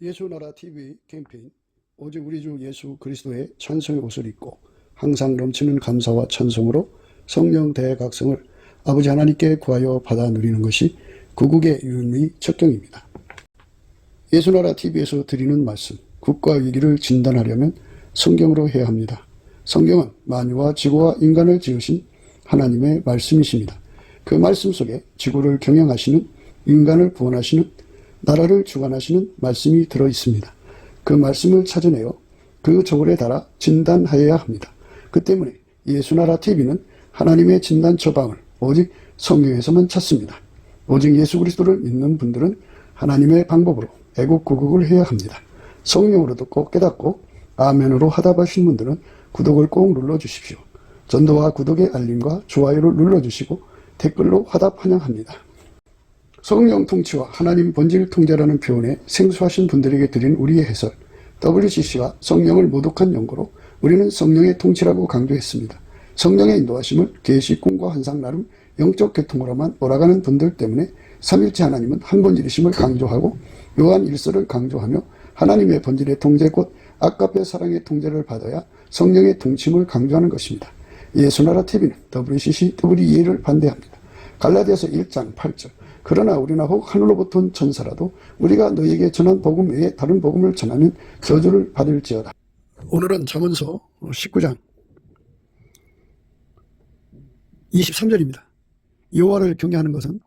예수나라 TV 캠페인 오직 우리 주 예수 그리스도의 찬송의 옷을 입고 항상 넘치는 감사와 찬송으로 성령 대각성을 아버지 하나님께 구하여 받아 누리는 것이 구국의 유일의 척경입니다. 예수나라 TV에서 드리는 말씀, 국가 위기를 진단하려면 성경으로 해야 합니다. 성경은 만유와 지구와 인간을 지으신 하나님의 말씀이십니다. 그 말씀 속에 지구를 경영하시는, 인간을 구원하시는, 나라를 주관하시는 말씀이 들어있습니다. 그 말씀을 찾아내어 그 저울에 달아 진단하여야 합니다. 그 때문에 예수나라 TV는 하나님의 진단 처방을 오직 성경에서만 찾습니다. 오직 예수 그리스도를 믿는 분들은 하나님의 방법으로 애국구국을 해야 합니다. 성령으로 듣고 깨닫고 아멘으로 화답하신 분들은 구독을 꼭 눌러주십시오. 전도와 구독의 알림과 좋아요를 눌러주시고 댓글로 화답 환영합니다. 성령 통치와 하나님 본질 통제라는 표현에 생소하신 분들에게 드린 우리의 해설, WCC가 성령을 모독한 연고로 우리는 성령의 통치라고 강조했습니다. 성령의 인도하심을 계시, 꿈과 환상 나름 영적 계통으로만 몰아가는 분들 때문에 삼일체 하나님은 한 본질이심을 강조하고 요한 1서를 강조하며 하나님의 본질의 통제 곧 아까페 사랑의 통제를 받아야 성령의 통치임을 강조하는 것입니다. 예수나라 TV는 WCC, WEA를 반대합니다. 갈라디아서 1장 8절 그러나 우리나 혹 하늘로부터 온 천사라도 우리가 너희에게 전한 복음 외에 다른 복음을 전하면 저주를 받을지어다. 오늘은 잠언서 19장 23절입니다. 여호와를 경외하는 것은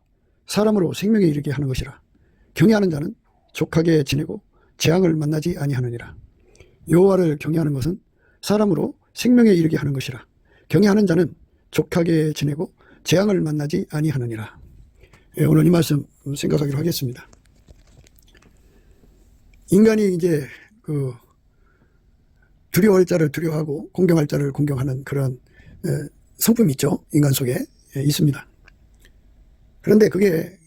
사람으로 생명에 이르게 하는 것이라. 경외하는 자는 족하게 지내고 재앙을 만나지 아니하느니라. 여호와를 경외하는 것은 사람으로 생명에 이르게 하는 것이라. 경외하는 자는 족하게 지내고 재앙을 만나지 아니하느니라. 오늘 이 말씀 생각하기로 하겠습니다. 인간이 이제 두려워할 자를 두려워하고 공경할 자를 공경하는 그런 성품이 있죠. 인간 속에 있습니다. 그런데 그게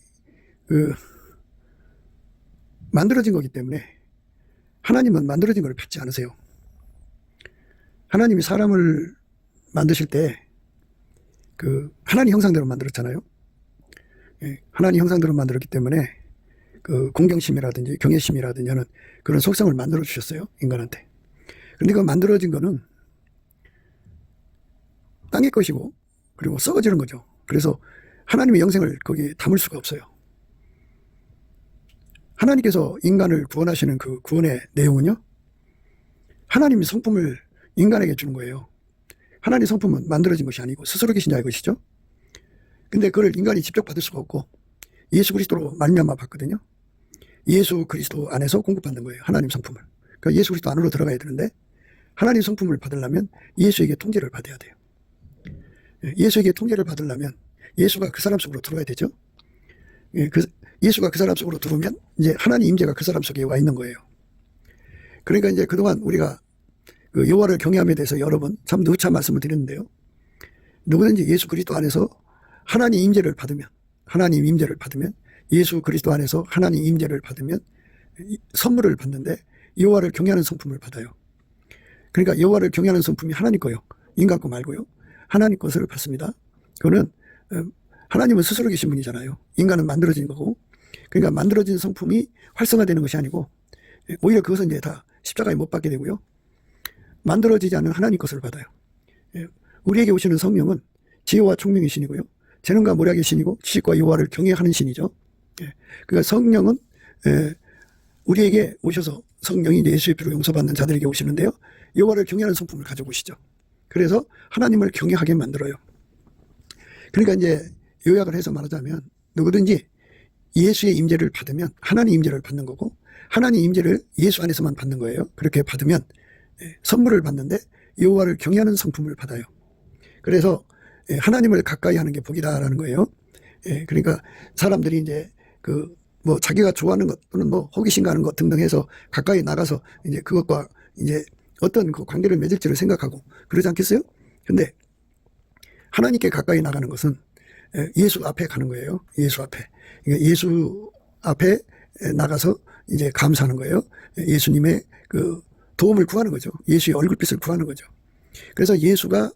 만들어진 거기 때문에 하나님은 만들어진 걸 펼지 않으세요. 하나님이 사람을 만드실 때 하나님 형상대로 만들었잖아요. 하나님 형상대로 만들었기 때문에 공경심이라든지 경외심이라든지 하는 그런 속성을 만들어 주셨어요, 인간한테. 그런데 그 만들어진 거는 땅의 것이고 그리고 썩어지는 거죠. 그래서 하나님의 영생을 거기에 담을 수가 없어요. 하나님께서 인간을 구원하시는 그 구원의 내용은요, 하나님의 성품을 인간에게 주는 거예요. 하나님의 성품은 만들어진 것이 아니고 스스로 계신 자의 것이죠. 근데 그걸 인간이 직접 받을 수가 없고 예수 그리스도로 말미암아 받거든요. 예수 그리스도 안에서 공급받는 거예요, 하나님 성품을. 그러니까 예수 그리스도 안으로 들어가야 되는데 하나님 성품을 받으려면 예수에게 통제를 받아야 돼요. 예수에게 통제를 받으려면 예수가 그 사람 속으로 들어와야 되죠. 예수가 그 사람 속으로 들어오면 이제 하나님 임재가 그 사람 속에 와 있는 거예요. 그러니까 이제 그동안 우리가 여호와를 경외함에 대해서 여러 번 참 누차 말씀을 드렸는데요. 누구든지 예수 그리스도 안에서 하나님 임재를 받으면, 예수 그리스도 안에서 하나님 임재를 받으면 선물을 받는데 여호와를 경외하는 성품을 받아요. 그러니까 여호와를 경외하는 성품이 하나님 거요. 인간 거 말고요. 하나님 것을 받습니다. 그거는 하나님은 스스로 계신 분이잖아요. 인간은 만들어진 거고. 그러니까 만들어진 성품이 활성화되는 것이 아니고 오히려 그것은 이제 다 십자가에 못 박게 되고요. 만들어지지 않은 하나님 것을 받아요. 우리에게 오시는 성령은 지혜와 총명의 신이고요. 재능과 모략의 신이고 지식과 여호와를 경외하는 신이죠. 그러니까 성령은 우리에게 오셔서 성령이 예수의 피로 용서받는 자들에게 오시는데요. 여호와를 경외하는 성품을 가지고 오시죠. 그래서 하나님을 경외하게 만들어요. 그러니까 이제 요약을 해서 말하자면 누구든지 예수의 임재를 받으면 하나님 임재를 받는 거고 하나님 임재를 예수 안에서만 받는 거예요. 그렇게 받으면 선물을 받는데 여호와를 경외하는 성품을 받아요. 그래서 하나님을 가까이 하는 게 복이다라는 거예요. 그러니까 사람들이 이제 자기가 좋아하는 것 또는 호기심 가는 것 등등 해서 가까이 나가서 이제 그것과 이제 어떤 그 관계를 맺을지를 생각하고 그러지 않겠어요? 근데 하나님께 가까이 나가는 것은 예수 앞에 가는 거예요. 예수 앞에. 예수 앞에 나가서 이제 감사하는 거예요. 예수님의 도움을 구하는 거죠. 예수의 얼굴빛을 구하는 거죠. 그래서 예수가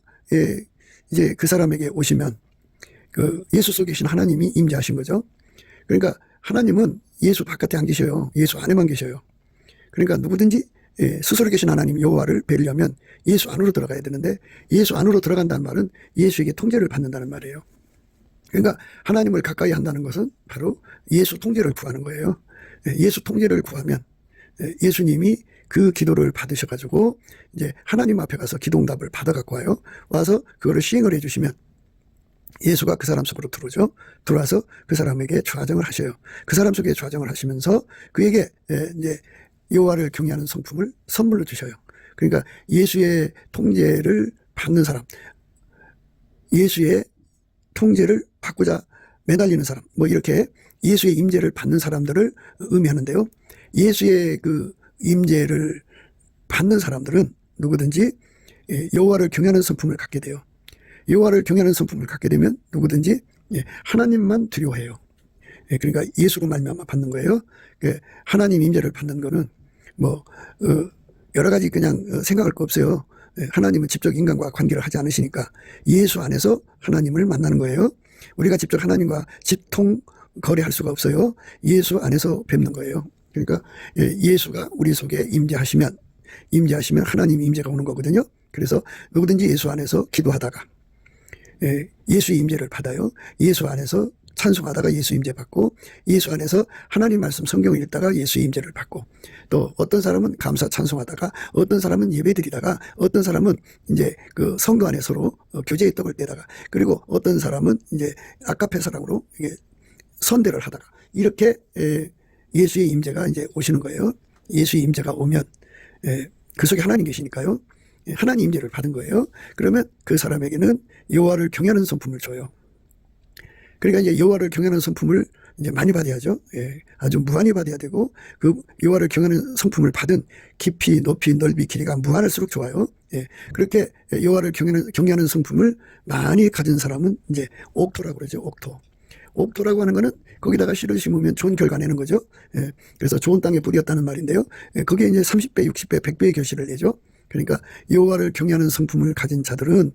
이제 그 사람에게 오시면 예수 속에 계신 하나님이 임재하신 거죠. 그러니까 하나님은 예수 바깥에 안 계셔요. 예수 안에만 계셔요. 그러니까 누구든지 스스로 계신 하나님 여호와를 뵈려면 예수 안으로 들어가야 되는데, 예수 안으로 들어간다는 말은 예수에게 통제를 받는다는 말이에요. 그러니까 하나님을 가까이 한다는 것은 바로 예수 통제를 구하는 거예요. 예수 통제를 구하면 예수님이 그 기도를 받으셔가지고 이제 하나님 앞에 가서 기도응답을 받아갖고 와요. 와서 그거를 시행을 해주시면 예수가 그 사람 속으로 들어오죠. 들어와서 그 사람에게 좌정을 하셔요. 그 사람 속에 좌정을 하시면서 그에게 이제 여호와를 경외하는 성품을 선물로 주셔요. 그러니까 예수의 통제를 받는 사람, 예수의 통제를 받고자 매달리는 사람, 뭐 이렇게 예수의 임재를 받는 사람들을 의미하는데요. 예수의 그 임재를 받는 사람들은 누구든지 여호와를 경외하는 성품을 갖게 돼요. 여호와를 경외하는 성품을 갖게 되면 누구든지 하나님만 두려워해요. 그러니까 예수로 말미암아 받는 거예요. 하나님 임재를 받는 거는 뭐 여러 가지 그냥 생각할 거 없어요. 하나님은 직접 인간과 관계를 하지 않으시니까 예수 안에서 하나님을 만나는 거예요. 우리가 직접 하나님과 직통 거래할 수가 없어요. 예수 안에서 뵙는 거예요. 그러니까 예수가 우리 속에 임재하시면 하나님 임재가 오는 거거든요. 그래서 누구든지 예수 안에서 기도하다가 예수의 임재를 받아요. 예수 안에서 찬송하다가 예수 임재 받고, 예수 안에서 하나님 말씀 성경을 읽다가 예수의 임재를 받고, 또 어떤 사람은 감사 찬송하다가, 어떤 사람은 예배드리다가, 어떤 사람은 이제 그 성도 안에 서로 교제의 떡을 떼다가, 그리고 어떤 사람은 이제 아카페사랑으로 선대를 하다가, 이렇게 예수의 임재가 이제 오시는 거예요. 예수의 임재가 오면 그 속에 하나님 계시니까요. 하나님 임재를 받은 거예요. 그러면 그 사람에게는 여호와를 경외하는 성품을 줘요. 그러니까 이제 여호와를 경외하는 성품을 이제 많이 받아야죠. 아주 무한히 받아야 되고, 그 여호와를 경외하는 성품을 받은 깊이, 높이, 넓이, 길이가 무한할수록 좋아요. 그렇게 여호와를 경외하는 성품을 많이 가진 사람은 이제 옥토라고 그러죠. 옥토. 옥토라고 하는 거는 거기다가 씨를 심으면 좋은 결과 내는 거죠. 그래서 좋은 땅에 뿌렸다는 말인데요. 그게 이제 30배, 60배, 100배의 결실을 내죠. 그러니까 여호와를 경외하는 성품을 가진 자들은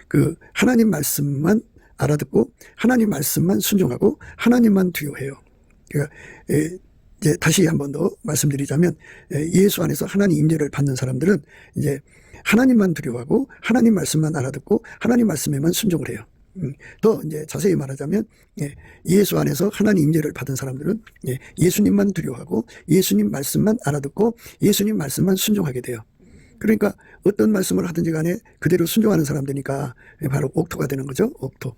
그 하나님 말씀만 알아듣고 하나님 말씀만 순종하고 하나님만 두려워해요. 그러니까 이제 다시 한 번 더 말씀드리자면, 예수 안에서 하나님 임재를 받는 사람들은 이제 하나님만 두려워하고 하나님 말씀만 알아듣고 하나님 말씀에만 순종을 해요. 더 이제 자세히 말하자면 예수 안에서 하나님 임재를 받은 사람들은 예수님만 두려워하고 예수님 말씀만 알아듣고 예수님 말씀만 순종하게 돼요. 그러니까 어떤 말씀을 하든지 간에 그대로 순종하는 사람들이니까 바로 옥토가 되는 거죠. 옥토.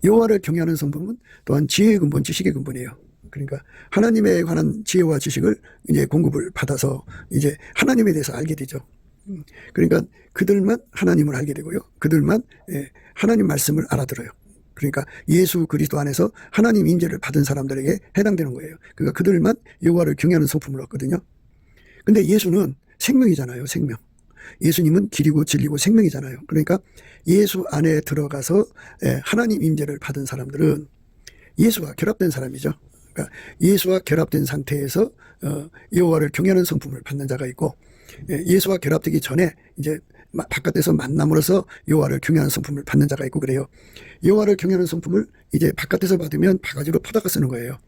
여호와를 경외하는 성품은 또한 지혜의 근본, 지식의 근본이에요. 그러니까 하나님에 관한 지혜와 지식을 이제 공급을 받아서 이제 하나님에 대해서 알게 되죠. 그러니까 그들만 하나님을 알게 되고요. 그들만 하나님 말씀을 알아들어요. 그러니까 예수 그리스도 안에서 하나님 임재를 받은 사람들에게 해당되는 거예요. 그러니까 그들만 여호와를 경외하는 성품을 얻거든요. 근데 예수는 생명이잖아요. 생명. 예수님은 길이고 진리고 생명이잖아요. 그러니까 예수 안에 들어가서 하나님 임재를 받은 사람들은 예수와 결합된 사람이죠. 그러니까 예수와 결합된 상태에서 여호와를 경외하는 성품을 받는 자가 있고, 예수와 결합되기 전에 이제 바깥에서 만남으로써 여호와를 경외하는 성품을 받는 자가 있고 그래요. 여호와를 경외하는 성품을 이제 바깥에서 받으면 바가지로 퍼다가 쓰는 거예요.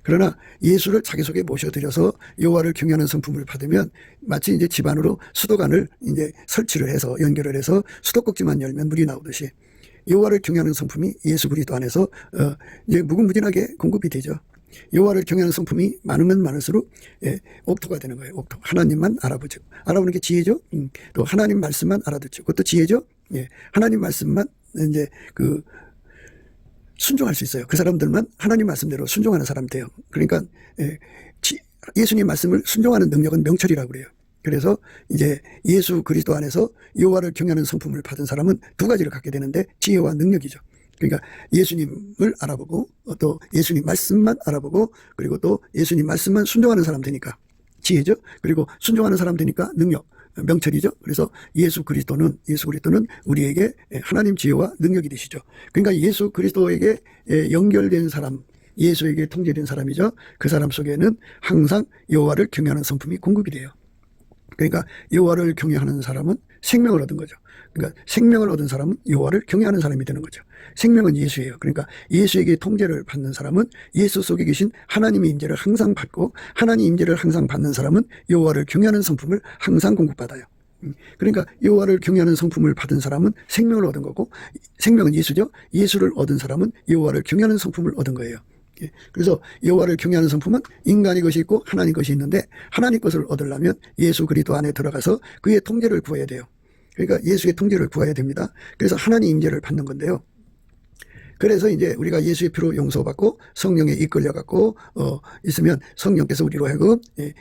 그러나 예수를 자기 속에 모셔들여서 여호와를 경외하는 성품을 받으면 마치 이제 집 안으로 수도관을 이제 설치를 해서 연결을 해서 수도꼭지만 열면 물이 나오듯이 여호와를 경외하는 성품이 예수 그리스도 안에서 이제 무궁무진하게 공급이 되죠. 여호와를 경외하는 성품이 많으면 많을수록 옥토가 되는 거예요. 옥토. 하나님만 알아보죠. 알아보는 게 지혜죠. 또 하나님 말씀만 알아듣죠. 그것도 지혜죠. 하나님 말씀만 이제 그 순종할 수 있어요. 그 사람들만 하나님 말씀대로 순종하는 사람이 돼요. 그러니까 예수님 말씀을 순종하는 능력은 명철이라고 그래요. 그래서 이제 예수 그리스도 안에서 여호와를 경외하는 성품을 받은 사람은 두 가지를 갖게 되는데 지혜와 능력이죠. 그러니까 예수님을 알아보고 또 예수님 말씀만 알아보고 그리고 또 예수님 말씀만 순종하는 사람 되니까 지혜죠. 그리고 순종하는 사람 되니까 능력, 명철이죠. 그래서 예수 그리스도는 우리에게 하나님 지혜와 능력이 되시죠. 그러니까 예수 그리스도에게 연결된 사람, 예수에게 통제된 사람이죠. 그 사람 속에는 항상 여호와를 경외하는 성품이 공급이 돼요. 그러니까 여호와를 경외하는 사람은 생명을 얻은 거죠. 그러니까 생명을 얻은 사람은 여호와를 경외하는 사람이 되는 거죠. 생명은 예수예요. 그러니까 예수에게 통제를 받는 사람은 예수 속에 계신 하나님의 임재를 항상 받고, 하나님의 임재를 항상 받는 사람은 여호와를 경외하는 성품을 항상 공급받아요. 그러니까 여호와를 경외하는 성품을 받은 사람은 생명을 얻은 거고, 생명은 예수죠. 예수를 얻은 사람은 여호와를 경외하는 성품을 얻은 거예요. 그래서 여호와를 경외하는 성품은 인간의 것이 있고 하나님 것이 있는데, 하나님 것을 얻으려면 예수 그리스도 안에 들어가서 그의 통제를 구해야 돼요. 그러니까 예수의 통제를 구해야 됩니다. 그래서 하나님 임재를 받는 건데요. 그래서 이제 우리가 예수의 피로 용서받고 성령에 이끌려 갖고 있으면 성령께서 우리로 하여금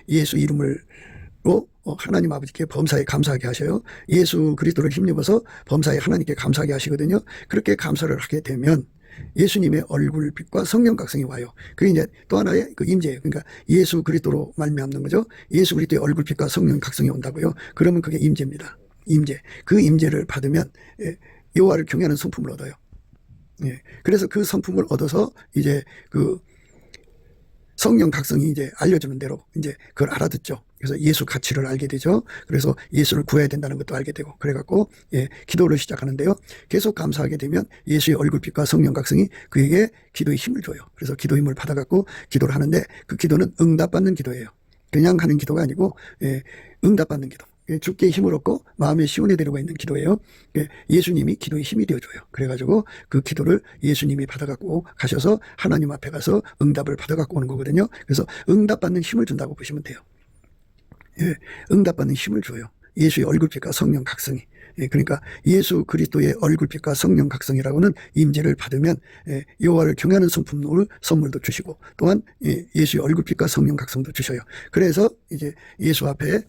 예수 이름으로 하나님 아버지께 범사에 감사하게 하셔요. 예수 그리스도를 힘입어서 범사에 하나님께 감사하게 하시거든요. 그렇게 감사를 하게 되면 예수님의 얼굴빛과 성령 각성이 와요. 그게 이제 또 하나의 그 임재예요. 그러니까 예수 그리스도로 말미암는 거죠. 예수 그리스도의 얼굴빛과 성령 각성이 온다고요. 그러면 그게 임재입니다. 임재. 그 임재를 받으면 여호와를 경외하는 성품을 얻어요. 그래서 그 성품을 얻어서 이제 그 성령 각성이 이제 알려주는 대로 이제 그걸 알아듣죠. 그래서 예수 가치를 알게 되죠. 그래서 예수를 구해야 된다는 것도 알게 되고, 그래갖고 기도를 시작하는데요. 계속 감사하게 되면 예수의 얼굴빛과 성령 각성이 그에게 기도의 힘을 줘요. 그래서 기도 힘을 받아갖고 기도를 하는데, 그 기도는 응답받는 기도예요. 그냥 하는 기도가 아니고 응답받는 기도. 주께 힘을 얻고 마음의 시온에 데려가 있는 기도예요. 예수님이 기도의 힘이 되어줘요. 그래가지고 그 기도를 예수님이 받아갖고 가셔서 하나님 앞에 가서 응답을 받아갖고 오는 거거든요. 그래서 응답받는 힘을 준다고 보시면 돼요. 응답받는 힘을 줘요. 예수의 얼굴빛과 성령 각성이. 그러니까 예수 그리스도의 얼굴빛과 성령 각성이라고는 임재를 받으면 여호와를 경외하는 성품을 선물도 주시고, 또한 예수의 얼굴빛과 성령 각성도 주셔요. 그래서 이제 예수 앞에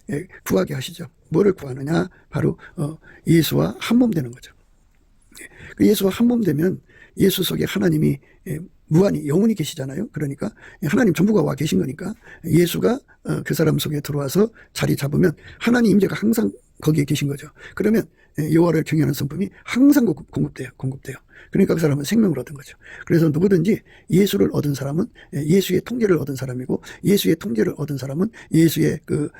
구하게 하시죠. 뭐를 구하느냐? 바로 예수와 한 몸 되는 거죠. 예수와 한 몸 되면 예수 속에 하나님이 무한히 영원히 계시잖아요. 그러니까 하나님 전부가 와 계신 거니까 예수가 그 사람 속에 들어와서 자리 잡으면 하나님 임재가 항상 거기에 계신 거죠. 그러면 여호와를 경외하는 성품이 항상 공급돼요. 그러니까 그 사람은 생명을 얻은 거죠. 그래서 누구든지 예수를 얻은 사람은 예수의 통제를 얻은 사람이고, 예수의 통제를 얻은 사람은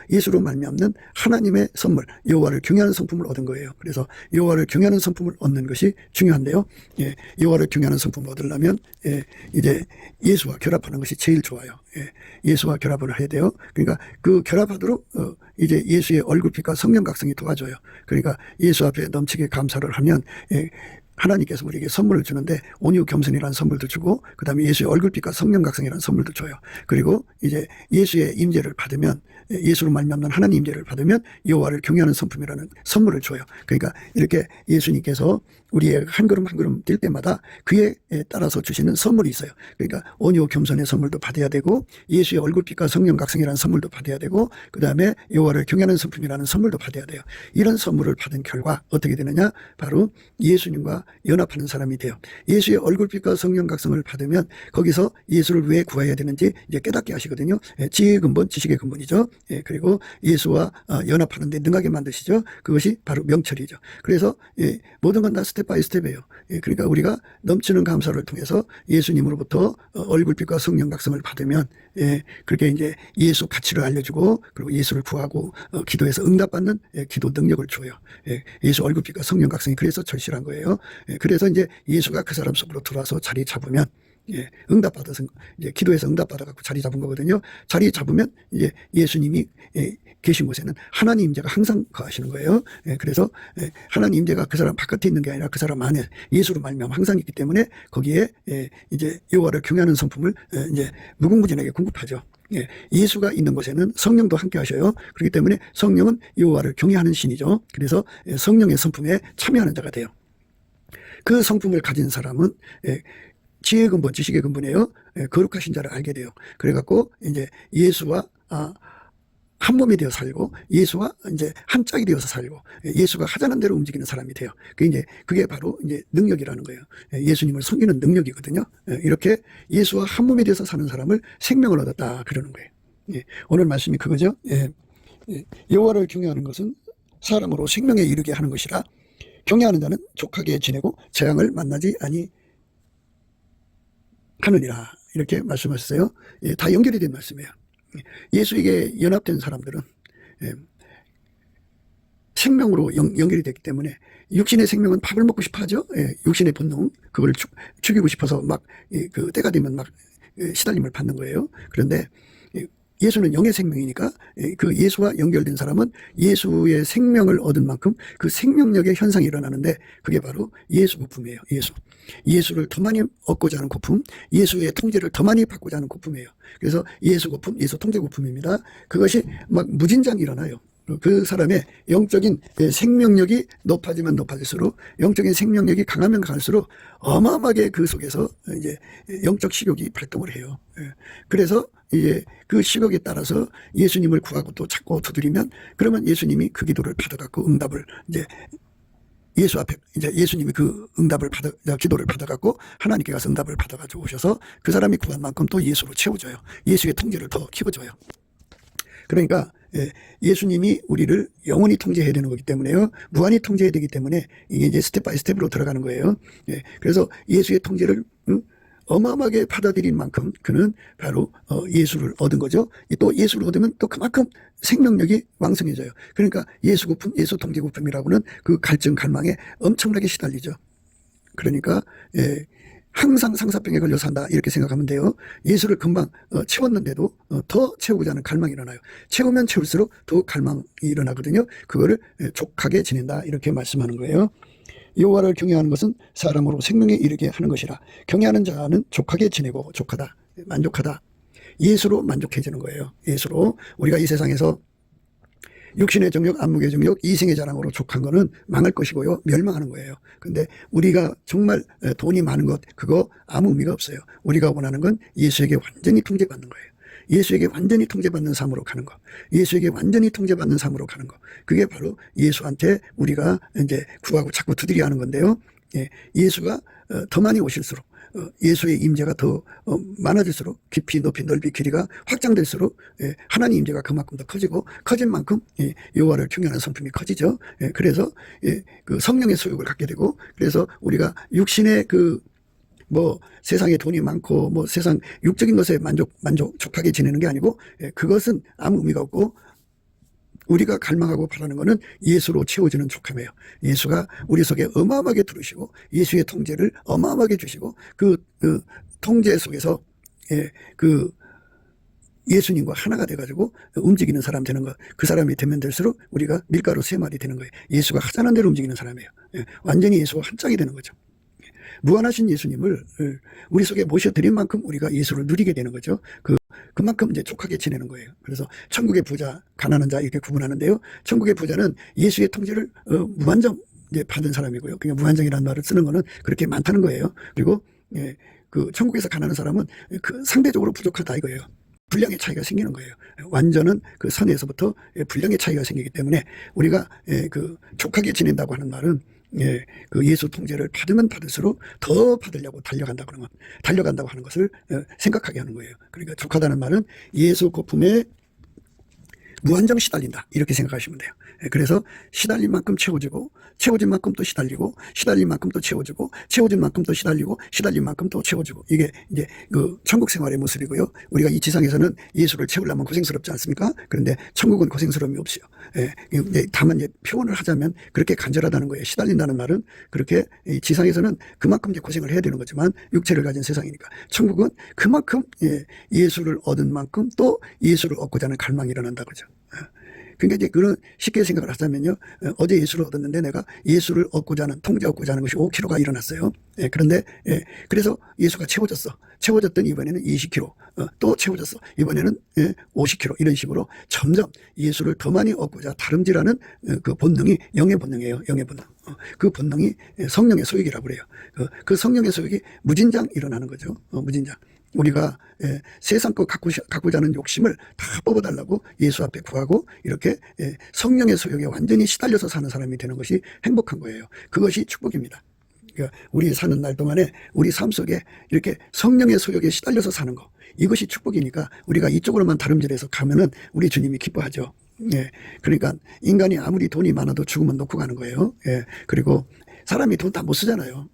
예수로 말미암는 하나님의 선물, 여호와를 경외하는 성품을 얻은 거예요. 그래서 여호와를 경외하는 성품을 얻는 것이 중요한데요. 여호와를 경외하는 성품을 얻으려면 이제 예수와 결합하는 것이 제일 좋아요. 예수와 결합을 해야 돼요. 그러니까 그 결합하도록 이제 예수의 얼굴빛과 성령 각성이 도와줘요. 그러니까 예수 앞에 넘치게 감사를 하면 하나님께서 우리에게 선물을 주는데, 온유 겸손이라는 선물도 주고, 그 다음에 예수의 얼굴빛과 성령 각성이라는 선물도 줘요. 그리고 이제 예수의 임재를 받으면, 예수로 말미암는 하나님 임재를 받으면 여호와를 경외하는 성품이라는 선물을 줘요. 그러니까 이렇게 예수님께서 우리의 한 걸음 한 걸음 뛸 때마다 그에 따라서 주시는 선물이 있어요. 그러니까 온유 겸손의 선물도 받아야 되고, 예수의 얼굴빛과 성령 각성이라는 선물도 받아야 되고, 그 다음에 여호와를 경외하는 성품이라는 선물도 받아야 돼요. 이런 선물을 받은 결과 어떻게 되느냐? 바로 예수님과 연합하는 사람이 돼요. 예수의 얼굴빛과 성령 각성을 받으면 거기서 예수를 왜 구해야 되는지 이제 깨닫게 하시거든요. 지혜의 근본, 지식의 근본이죠. 그리고 예수와 연합하는데 능하게 만드시죠. 그것이 바로 명철이죠. 그래서 모든 건 다 스텝 바이 스텝이에요. 그러니까 우리가 넘치는 감사를 통해서 예수님으로부터 얼굴빛과 성령 각성을 받으면 그렇게 이제 예수 가치를 알려주고, 그리고 예수를 구하고 기도해서 응답받는 기도 능력을 줘요. 예수 얼굴빛과 성령 각성이 그래서 절실한 거예요. 그래서 이제 예수가 그 사람 속으로 들어와서 자리 잡으면 응답받아서 이제 기도해서 응답받아갖고 자리 잡은 거거든요. 자리 잡으면 이제 예수님이 계신 곳에는 하나님 임재가 항상 거하시는 거예요. 그래서 하나님 임재가 그 사람 바깥에 있는 게 아니라 그 사람 안에 예수로 말미암아 항상 있기 때문에 거기에 이제 여호와를 경외하는 성품을 이제 무궁무진하게 공급하죠. 예수가 있는 곳에는 성령도 함께 하셔요. 그렇기 때문에 성령은 여호와를 경외하는 신이죠. 그래서 성령의 성품에 참여하는 자가 돼요. 그 성품을 가진 사람은 지혜의 근본, 지식의 근본이에요. 거룩하신 자를 알게 돼요. 그래갖고 이제 예수와 한 몸이 되어 살고, 예수와 이제 한 짝이 되어서 살고, 예수가 하자는 대로 움직이는 사람이 돼요. 그게 바로 이제 능력이라는 거예요. 예수님을 섬기는 능력이거든요. 이렇게 예수와 한 몸이 되어서 사는 사람을 생명을 얻었다 그러는 거예요. 오늘 말씀이 그거죠. 여호와를 경외하는 것은 사람으로 생명에 이르게 하는 것이라, 경외하는 자는 족하게 지내고 재앙을 만나지 아니하느니라, 이렇게 말씀하셨어요. 다 연결이 된 말씀이에요. 예수에게 연합된 사람들은 생명으로 연결이 됐기 때문에 육신의 생명은 밥을 먹고 싶어 하죠. 예, 육신의 본능, 그걸 죽이고 싶어서 막 그 때가 되면 막 시달림을 받는 거예요. 그런데 예수는 영의 생명이니까 그 예수와 연결된 사람은 예수의 생명을 얻은 만큼 그 생명력의 현상이 일어나는데 그게 바로 예수 고품이에요. 예수를 더 많이 얻고자 하는 고품, 예수의 통제를 더 많이 받고자 하는 고품이에요. 그래서 예수 고품, 예수 통제 고품입니다. 그것이 막 무진장 일어나요. 그 사람의 영적인 생명력이 높아지면 높아질수록, 영적인 생명력이 강하면 강할수록 어마어마하게 그 속에서 이제 영적 식욕이 발동을 해요. 그래서 이제 그 식욕에 따라서 예수님을 구하고 또 찾고 두드리면, 그러면 예수님이 그 기도를 받아갖고 응답을 이제 예수 앞에 이제 예수님이 그 응답을 기도를 받아갖고 하나님께 가서 응답을 받아가지고 오셔서 그 사람이 구한 만큼 또 예수로 채워줘요. 예수의 통제를 더 키워줘요. 그러니까 예수님이 우리를 영원히 통제해야 되는 거기 때문에요. 무한히 통제해야 되기 때문에 이게 이제 스텝 바이 스텝으로 들어가는 거예요. 그래서 예수의 통제를 어마어마하게 받아들인 만큼 그는 바로 예수를 얻은 거죠. 또 예수를 얻으면 또 그만큼 생명력이 왕성해져요. 그러니까 예수 고품, 예수 통제 고품이라고는 그 갈증 갈망에 엄청나게 시달리죠. 그러니까 항상 상사병에 걸려 산다 이렇게 생각하면 돼요. 예수를 금방 채웠는데도 더 채우고자 하는 갈망이 일어나요. 채우면 채울수록 더 갈망이 일어나거든요. 그거를 족하게 지낸다 이렇게 말씀하는 거예요. 여호와를 경외하는 것은 사람으로 생명에 이르게 하는 것이라. 경외하는 자는 족하게 지내고 족하다, 만족하다. 예수로 만족해지는 거예요. 예수로. 우리가 이 세상에서 육신의 정욕, 안목의 정욕, 이생의 자랑으로 족한 거는 망할 것이고요. 멸망하는 거예요. 근데 우리가 정말 돈이 많은 것, 그거 아무 의미가 없어요. 우리가 원하는 건 예수에게 완전히 통제받는 거예요. 예수에게 완전히 통제받는 삶으로 가는 거. 예수에게 완전히 통제받는 삶으로 가는 거. 그게 바로 예수한테 우리가 이제 구하고 자꾸 두드려 하는 건데요. 예수가 더 많이 오실수록, 예수의 임재가 더 많아질수록, 깊이 높이 넓이 길이가 확장될수록 하나님 임재가 그만큼 더 커지고, 커진 만큼 여호와를 경외하는 성품이 커지죠. 그래서 그 성령의 소욕을 갖게 되고, 그래서 우리가 육신의 세상에 돈이 많고 세상 육적인 것에 만족하게 지내는 게 아니고, 그것은 아무 의미가 없고 우리가 갈망하고 바라는 것은 예수로 채워지는 족함이에요. 예수가 우리 속에 어마어마하게 들으시고 예수의 통제를 어마어마하게 주시고 그 통제 속에서 그 예수님과 하나가 돼가지고 움직이는 사람 되는 것. 그 사람이 되면 될수록 우리가 밀가루 3마리 되는 거예요. 예수가 하자는 대로 움직이는 사람이에요. 완전히 예수와 한 짝이 되는 거죠. 무한하신 예수님을 우리 속에 모셔드린 만큼 우리가 예수를 누리게 되는 거죠. 그만큼 이제 족하게 지내는 거예요. 그래서 천국의 부자, 가난한 자 이렇게 구분하는데요. 천국의 부자는 예수의 통제를 무한정 이제 받은 사람이고요. 그냥 무한정이라는 말을 쓰는 거는 그렇게 많다는 거예요. 그리고 그 천국에서 가난한 사람은 그 상대적으로 부족하다 이거예요. 분량의 차이가 생기는 거예요. 완전은 그 선에서부터 분량의 차이가 생기기 때문에 우리가 그 족하게 지낸다고 하는 말은 그 예수 통제를 받으면 받을수록 더 받으려고 달려간다고 하는 것을 생각하게 하는 거예요. 그러니까 족하다는 말은 예수 고품에 무한정 시달린다 이렇게 생각하시면 돼요. 그래서 시달린 만큼 채워지고, 채워진 만큼 또 시달리고, 시달린 만큼 또 채워지고, 채워진 만큼 또 시달리고, 시달린 만큼 또 채워지고, 이게 이제 그 천국 생활의 모습이고요. 우리가 이 지상에서는 예수를 채우려면 고생스럽지 않습니까? 그런데 천국은 고생스러움이 없어요. 다만 이제 표현을 하자면 그렇게 간절하다는 거예요. 시달린다는 말은 그렇게 지상에서는 그만큼 이제 고생을 해야 되는 거지만 육체를 가진 세상이니까, 천국은 그만큼 예수를 얻은 만큼 또 예수를 얻고자 하는 갈망이 일어난다 그죠. 그러니까 이제 그런 쉽게 생각을 하자면요. 어제 예수를 얻었는데 내가 예수를 얻고자 하는, 통제 얻고자 하는 것이 5kg가 일어났어요. 그런데 그래서 예수가 채워졌더니 이번에는 20kg, 또 채워졌어. 이번에는 50kg 이런 식으로 점점 예수를 더 많이 얻고자 다름질하는 그 본능이 영의 본능이에요. 영의 본능. 그 본능이 성령의 소욕이라고 그래요. 그 성령의 소욕이 무진장 일어나는 거죠. 무진장. 우리가 세상 것 갖고자 하는 욕심을 다 뽑아달라고 예수 앞에 구하고 이렇게 성령의 소욕에 완전히 시달려서 사는 사람이 되는 것이 행복한 거예요. 그것이 축복입니다. 그러니까 우리 사는 날 동안에 우리 삶 속에 이렇게 성령의 소욕에 시달려서 사는 거, 이것이 축복이니까 우리가 이쪽으로만 다름질해서 가면은 우리 주님이 기뻐하죠. 그러니까 인간이 아무리 돈이 많아도 죽으면 놓고 가는 거예요. 그리고 사람이 돈 다 못 쓰잖아요.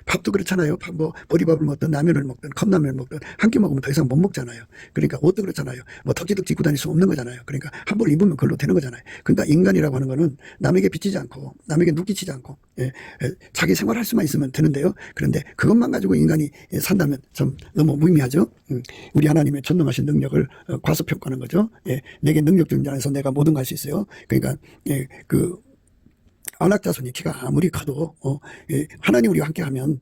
밥도 그렇잖아요. 뭐 보리밥을 먹든 라면을 먹든 컵라면을 먹든 한 끼 먹으면 더 이상 못 먹잖아요. 그러니까 옷도 그렇잖아요. 뭐 덕지덕지 입고 다닐 수 없는 거잖아요. 그러니까 한 벌 입으면 그걸로 되는 거잖아요. 그러니까 인간이라고 하는 거는 남에게 비치지 않고 남에게 누기치지 않고 자기 생활할 수만 있으면 되는데요. 그런데 그것만 가지고 인간이 산다면 좀 너무 무의미하죠. 우리 하나님의 전능하신 능력을 과소평가하는 거죠. 내게 능력적인 자에서 내가 뭐든 갈 수 있어요. 그러니까 그 안악자손이 키가 아무리 커도 하나님 우리와 함께하면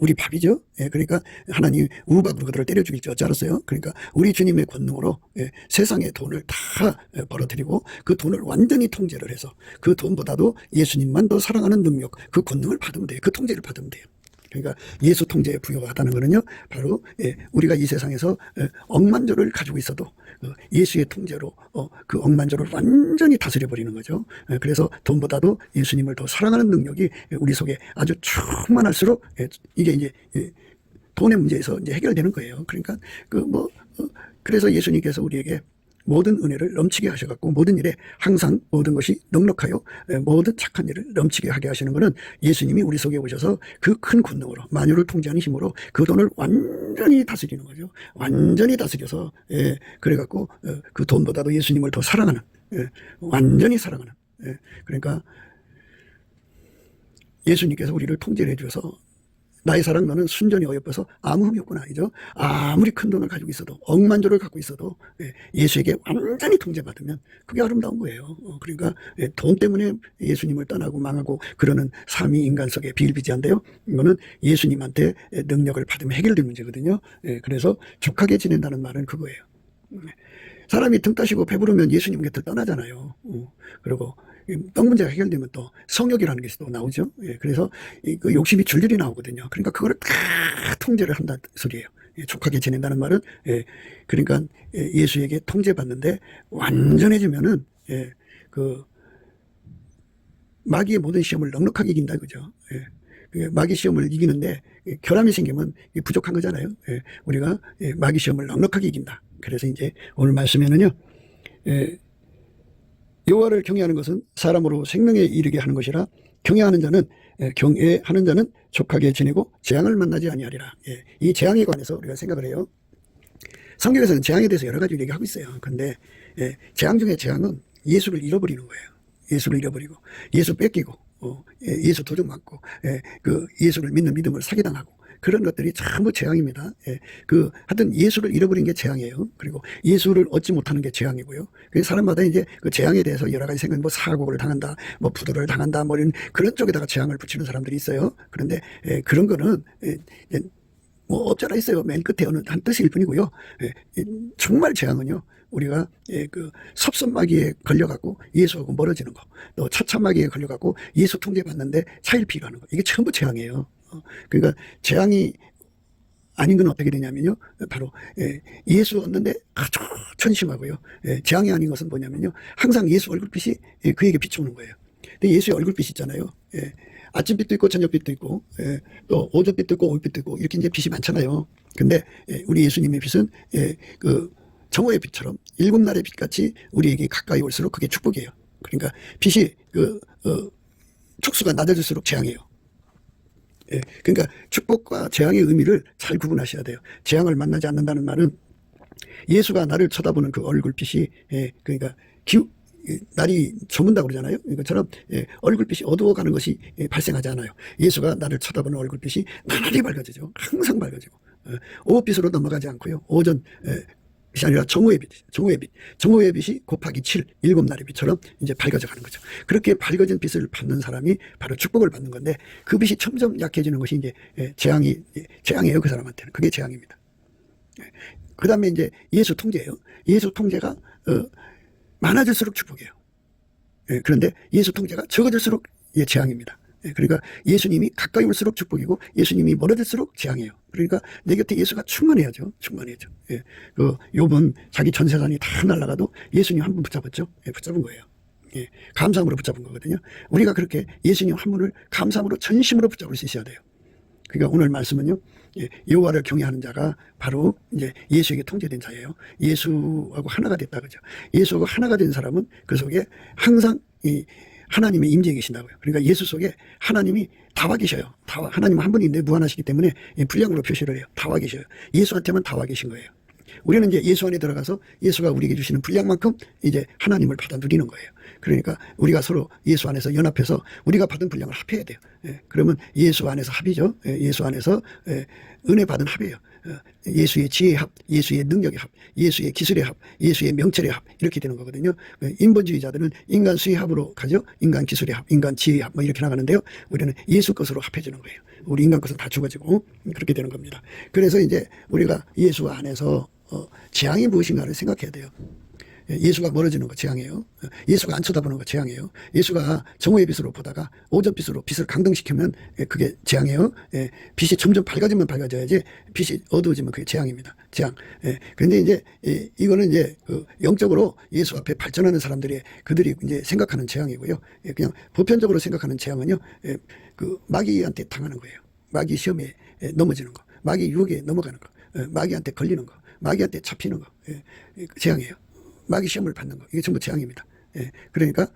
우리 밥이죠. 그러니까 하나님 우박으로 그들을 때려 죽일지 어찌 알았어요. 그러니까 우리 주님의 권능으로 세상의 돈을 다 벌어들이고 그 돈을 완전히 통제를 해서 그 돈보다도 예수님만 더 사랑하는 능력, 그 권능을 받으면 돼요. 그 통제를 받으면 돼요. 그러니까 예수 통제에 부여하다는 거는요, 바로 우리가 이 세상에서 억만조를 가지고 있어도 예수의 통제로 그 억만조를 완전히 다스려 버리는 거죠. 그래서 돈보다도 예수님을 더 사랑하는 능력이 우리 속에 아주 충만할수록 이게 이제 돈의 문제에서 이제 해결되는 거예요. 그러니까 그래서 예수님께서 우리에게 모든 은혜를 넘치게 하셔갖고 모든 일에 항상 모든 것이 넉넉하여 모든 착한 일을 넘치게 하게 하시는 것은 예수님이 우리 속에 오셔서 그 큰 권능으로 만유를 통제하는 힘으로 그 돈을 완전히 다스리는 거죠. 완전히 다스려서 그래갖고 그 돈보다도 예수님을 더 사랑하는 완전히 사랑하는 그러니까 예수님께서 우리를 통제를 해주셔서 나의 사랑 너는 순전히 어여뻐서 아무 흠이 없구나. 이죠? 아무리 큰 돈을 가지고 있어도 억만조를 갖고 있어도 예수에게 완전히 통제받으면 그게 아름다운 거예요. 그러니까 돈 때문에 예수님을 떠나고 망하고 그러는 삶이 인간 속에 비일비재한데요. 이거는 예수님한테 능력을 받으면 해결될 문제거든요. 그래서 족하게 지낸다는 말은 그거예요. 사람이 등 따시고 배부르면 예수님 곁을 떠나잖아요. 그리고 떡 문제가 해결되면 또 성욕이라는 것이 또 나오죠. 그래서 그 욕심이 줄줄이 나오거든요. 그러니까 그거를 다 통제를 한다는 소리예요. 족하게 지낸다는 말은 그러니까 예수에게 통제받는데 완전해지면은 그 마귀의 모든 시험을 넉넉하게 이긴다 그죠. 마귀 시험을 이기는데 결함이 생기면 부족한 거잖아요. 우리가 마귀 시험을 넉넉하게 이긴다. 그래서 이제 오늘 말씀에는요. 여호와를 경외하는 것은 사람으로 생명에 이르게 하는 것이라 경외하는 자는 족하게 지내고 재앙을 만나지 아니하리라. 이 재앙에 관해서 우리가 생각을 해요. 성경에서는 재앙에 대해서 여러 가지 얘기하고 있어요. 그런데 재앙 중에 재앙은 예수를 잃어버리는 거예요. 예수를 잃어버리고 예수 뺏기고 예수 도둑 맞고 그 예수를 믿는 믿음을 사기당하고 그런 것들이 전부 재앙입니다. 하여튼 예수를 잃어버린 게 재앙이에요. 그리고 예수를 얻지 못하는 게 재앙이고요. 사람마다 이제 그 재앙에 대해서 여러 가지 생각, 사고를 당한다, 부도를 당한다, 이런 그런 쪽에다가 재앙을 붙이는 사람들이 있어요. 그런데 그런 거는 없잖아 있어요. 맨 끝에 어느 한 뜻일 뿐이고요. 정말 재앙은요. 우리가 그 섭섭마귀에 걸려갖고 예수하고 멀어지는 거, 또 처참마귀에 걸려갖고 예수 통제받는데 차일피가 하는 거, 이게 전부 재앙이에요. 그러니까 재앙이 아닌 건 어떻게 되냐면요. 바로 예수 얻는데 아주 천심하고요. 재앙이 아닌 것은 뭐냐면요. 항상 예수 얼굴빛이 그에게 비춰오는 거예요. 근데 예수의 얼굴빛이 있잖아요. 아침빛도 있고 저녁빛도 있고 또 오전빛도 있고 오후빛도 있고 이렇게 이제 빛이 많잖아요. 근데 우리 예수님의 빛은 그 정오의 빛처럼 일곱 날의 빛같이 우리에게 가까이 올수록 그게 축복이에요. 그러니까 빛이 촉수가 낮아질수록 재앙이에요. 그러니까 축복과 재앙의 의미를 잘 구분하셔야 돼요. 재앙을 만나지 않는다는 말은 예수가 나를 쳐다보는 그 얼굴빛이 그러니까 날이 저문다고 그러잖아요. 이것처럼 얼굴빛이 어두워가는 것이 발생하지 않아요. 예수가 나를 쳐다보는 얼굴빛이 나날이 밝아지죠. 항상 밝아지고 오후빛으로 넘어가지 않고요. 오전 빛이 아니라 정오의 빛이 곱하기 7, 일곱 날의 빛처럼 이제 밝아져 가는 거죠. 그렇게 밝아진 빛을 받는 사람이 바로 축복을 받는 건데 그 빛이 점점 약해지는 것이 이제 재앙이에요. 그 사람한테는. 그게 재앙입니다. 그 다음에 이제 예수 통제예요. 예수 통제가 많아질수록 축복이에요. 그런데 예수 통제가 적어질수록 재앙입니다. 그러니까 예수님이 가까이 올수록 축복이고 예수님이 멀어질수록 재앙이에요. 그러니까 내 곁에 예수가 충만해야죠. 충만해야죠. 그 욥은 자기 전 재산이 다 날아가도 예수님 한 분 붙잡았죠. 붙잡은 거예요. 감사함으로 붙잡은 거거든요. 우리가 그렇게 예수님 한 분을 감사함으로 전심으로 붙잡을 수 있어야 돼요. 그러니까 오늘 말씀은요. 여호와를 경외하는 자가 바로 이제 예수에게 통제된 자예요. 예수하고 하나가 됐다 그죠. 예수하고 하나가 된 사람은 그 속에 항상 하나님의 임재에 계신다고요. 그러니까 예수 속에 하나님이 다와 계셔요. 하나님은 한 분인데 무한하시기 때문에 분량으로 표시를 해요. 다와 계셔요. 예수한테만 다와 계신 거예요. 우리는 이제 예수 안에 들어가서 예수가 우리에게 주시는 분량만큼 이제 하나님을 받아 누리는 거예요. 그러니까 우리가 서로 예수 안에서 연합해서 우리가 받은 분량을 합해야 돼요. 그러면 예수 안에서 합이죠. 예수 안에서 은혜 받은 합이에요. 예수의 지혜의 합, 예수의 능력의 합, 예수의 기술의 합, 예수의 명철의 합, 이렇게 되는 거거든요. 인본주의자들은 인간 수의 합으로 가죠. 인간 기술의 합, 인간 지혜의 합, 뭐 이렇게 나가는데요. 우리는 예수 것으로 합해지는 거예요. 우리 인간 것은 다 죽어지고 그렇게 되는 겁니다. 그래서 이제 우리가 예수 안에서 재앙이 무엇인가를 생각해야 돼요. 예수가 멀어지는 거 재앙이에요. 예수가 안 쳐다보는 거 재앙이에요. 예수가 정오의 빛으로 보다가 오전빛으로 빛을 강등시키면 그게 재앙이에요. 빛이 점점 밝아지면 밝아져야지 빛이 어두워지면 그게 재앙입니다. 재앙. 그런데 이제 이거는 이제 영적으로 예수 앞에 발전하는 그들이 이제 생각하는 재앙이고요. 그냥 보편적으로 생각하는 재앙은요. 그 마귀한테 당하는 거예요. 마귀 시험에 넘어지는 거, 마귀 유혹에 넘어가는 거, 마귀한테 걸리는 거, 마귀한테 잡히는 거, 재앙이에요. 마귀 시험을 받는 거, 이게 전부 재앙입니다. 그러니까